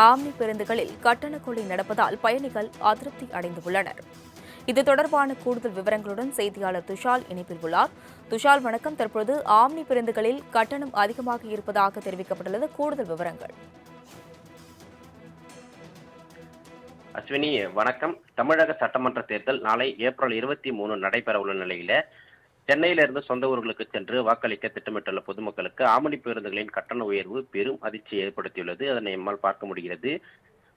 Omni பேருந்துகளில் கட்டண கொள்ளை நடப்பதால் பயணிகள் அதிருப்தி அடைந்துள்ளனர். இது தொடர்பான கூடுதல் விவரங்களுடன் செய்தியாளர் துஷால் இணைப்பில் உள்ளார். துஷால் வணக்கம். தற்போது ஆம்னி பேருந்துகளில் கட்டணம் அதிகமாக இருப்பதாக தெரிவிக்கப்பட்டுள்ளது. கூடுதல் விவரங்கள். அஸ்வினி வணக்கம். தமிழக சட்டமன்ற தேர்தல் நாளை ஏப்ரல் 23 நடைபெற உள்ள நிலையில சென்னையிலிருந்து சொந்த ஊர்களுக்கு சென்று வாக்களிக்க திட்டமிட்டுள்ள பொதுமக்களுக்கு ஆம்னி பேருந்துகளின் கட்டண உயர்வு பெரும் அதிர்ச்சியை ஏற்படுத்தியுள்ளது. அதனை நம்மால் பார்க்க முடிகிறது.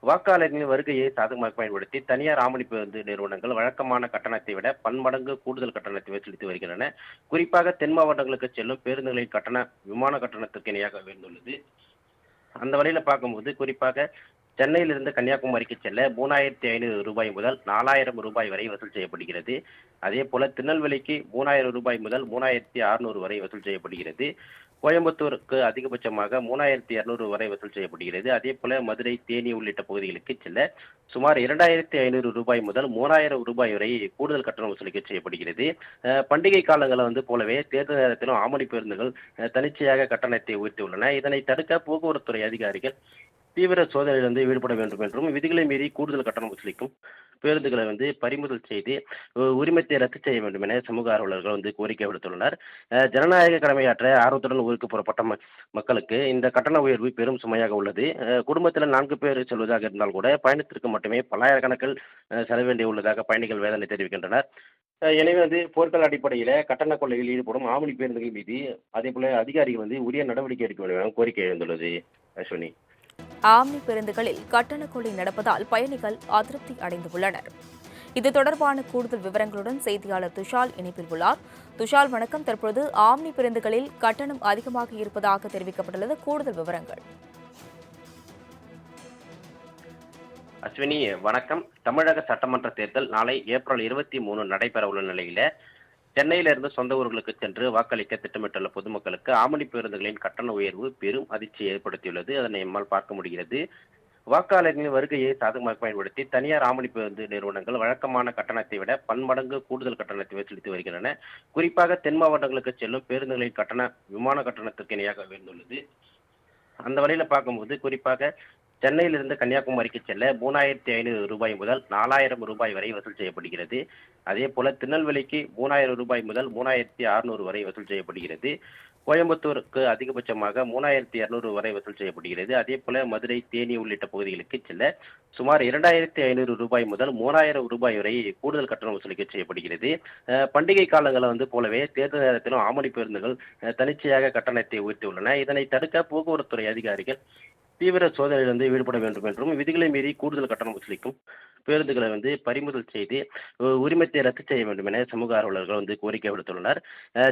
வாக்காளர்களின் வருகையை சாதகமாக பயன்படுத்தி தனியார் ஆம்னி பேருந்து நிறுவனங்கள் வழக்கமான கட்டணத்தை விட பன்மடங்கு கூடுதல் கட்டணத்தை வசூலித்து வருகின்றன. குறிப்பாக தென் மாவட்டங்களுக்கு செல்லும் பேருந்துகளின் கட்டண விமான கட்டணத்திற்கு இணையாக உயர்ந்துள்ளது. அந்த வழியில பார்க்கும்போது குறிப்பாக சென்னையிலிருந்து கன்னியாகுமரிக்கு செல்ல 3500 ரூபாய் முதல் 4000 ரூபாய் வரை வசூல் செய்யப்படுகிறது. அதே போல திருநெல்வேலிக்கு 3000 ரூபாய் முதல் 3600 வரை வசூல் செய்யப்படுகிறது. கோயம்புத்தூருக்கு அதிகபட்சமாக 3200 வரை வசூல் செய்யப்படுகிறது. அதே போல மதுரை, தேனி உள்ளிட்ட பகுதிகளுக்கு செல்ல சுமார் 2500 ரூபாய் முதல் 3000 ரூபாய் வரை கூடுதல் கட்டணம் வசூலிக்க செய்யப்படுகிறது. பண்டிகை காலங்களில் போலவே தேர்தல் நேரத்திலும் ஆம்னி பேருந்துகள் தனிச்சையாக கட்டணத்தை உயர்த்தியுள்ளன. இதனை தடுக்க போக்குவரத்துறை அதிகாரிகள் தீவிர சோதனையில் ஈடுபட வேண்டும் என்றும் விதிகளை மீறி கூடுதல் கட்டணம் வசூலிக்கும் பேருந்துகளை பறிமுதல் செய்து உரிமத்தை ரத்து செய்ய வேண்டும் என சமூக ஆர்வலர்கள் கோரிக்கை விடுத்துள்ளனர். ஜனநாயக கடமையாற்ற ஆர்வத்துடன் ஊருக்கு புறப்பட்ட மக்களுக்கு இந்த கட்டண உயர்வு பெரும் சுமையாக உள்ளது. குடும்பத்தில் 4 பேர் செல்வதாக இருந்தால் கூட பயணத்திற்கு மட்டுமே பல்லாயிரக்கணக்கில் செலவு வேண்டிய உள்ளதாக பயணிகள் வேதனை தெரிவிக்கின்றனர். எனவே போர்க்கால அடிப்படையில் கட்டண கொள்ளையில் ஈடுபடும் ஆம்னி பேருந்துகள் மீது அதே போல அதிகாரிகள் உரிய நடவடிக்கை எடுக்க வேண்டும் என கோரிக்கை எழுந்துள்ளது. அஸ்வினி, ஆம்னி பேருந்துகளில் கட்டண கொள்ளை நடப்பதால் பயணிகள் அதிருப்தி அடைந்துள்ளனர். இது தொடர்பான கூடுதல் விவரங்களுடன் செய்தியாளர் துஷால் இணைப்பில் உள்ளார். துஷால் வணக்கம். தற்போது ஆம்னி பேருந்துகளில் கட்டணம் அதிகமாக இருப்பதாக தெரிவிக்கப்பட்டுள்ளது. கூடுதல் விவரங்கள். அஸ்வினி வணக்கம். தமிழக சட்டமன்ற தேர்தல் நாளை ஏப்ரல் 23 நடைபெற உள்ள நிலையில சென்னையிலிருந்து சொந்த ஊர்களுக்கு சென்று வாக்களிக்க திட்டமிட்டுள்ள பொதுமக்களுக்கு ஆம்னி பேருந்துகளின் கட்டண உயர்வு பெரும் அதிர்ச்சியை ஏற்படுத்தியுள்ளது. அதனை நம்மால் பார்க்க முடிகிறது. வாக்காளர்களின் வருகையை சாதகமாக பயன்படுத்தி தனியார் ஆம்னி பேருந்து நிறுவனங்கள் வழக்கமான கட்டணத்தை விட பன்மடங்கு கூடுதல் கட்டணத்தை வசூலித்து வருகின்றன. குறிப்பாக தென் மாவட்டங்களுக்கு செல்லும் பேருந்துகளின் கட்டண விமான கட்டணத்திற்கு இணையாக உயர்ந்துள்ளது. அந்த வழியில பார்க்கும்போது குறிப்பாக சென்னையிலிருந்து கன்னியாகுமரிக்கு செல்ல 3500 ரூபாய் முதல் 4000 ரூபாய் வரை வசூல் செய்யப்படுகிறது. அதே போல திருநெல்வேலிக்கு 3000 ரூபாய் முதல் 3600 வரை வசூல் செய்யப்படுகிறது. கோயம்புத்தூருக்கு அதிகபட்சமாக 3200 வரை வசூல் செய்யப்படுகிறது. அதே போல மதுரை, தேனி உள்ளிட்ட பகுதிகளுக்கு செல்ல சுமார் 2500 ரூபாய் முதல் 3000 ரூபாய் வரை கூடுதல் கட்டணம் வசூலிக்க செய்யப்படுகிறது. பண்டிகை காலங்களில் போலவே தேர்தல் நேரத்திலும் ஆம்னி பேருந்துகள் தனிச்சையாக கட்டணத்தை உயர்த்தியுள்ளன. இதனை தடுக்க போக்குவரத்துறை அதிகாரிகள் தீவிர சோதனையில் ஈடுபட வேண்டும் என்றும் விதிகளை மீறி கூடுதல் கட்டணம் வசூலிக்கும் பேருந்துகளை பறிமுதல் செய்து உரிமத்தை ரத்து செய்ய வேண்டும் என சமூக ஆர்வலர்கள் கோரிக்கை விடுத்துள்ளனர்.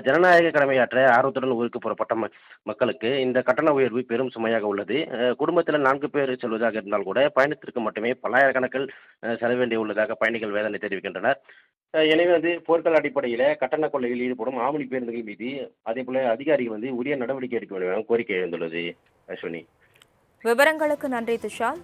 ஜனநாயக கடமையாற்ற ஆர்வத்துடன் ஊருக்கு புறப்பட்ட மக்களுக்கு இந்த கட்டண உயர்வு பெரும் சுமையாக உள்ளது. குடும்பத்தில் 4 பேர் செல்வதாக இருந்தால் கூட பயணத்திற்கு மட்டுமே பல்லாயிரக்கணக்கில் செலவு வேண்டிய உள்ளதாக பயணிகள் வேதனை தெரிவிக்கின்றனர். எனவே போர்க்கால அடிப்படையில் கட்டண கொள்ளையில் ஈடுபடும் ஆம்னி பேருந்துகள் மீது அதே போல அதிகாரிகள் உரிய நடவடிக்கை எடுக்க வேண்டும் என கோரிக்கை எழுந்துள்ளது. அஸ்வினி, விவரங்களுக்கு நன்றி துஷால்.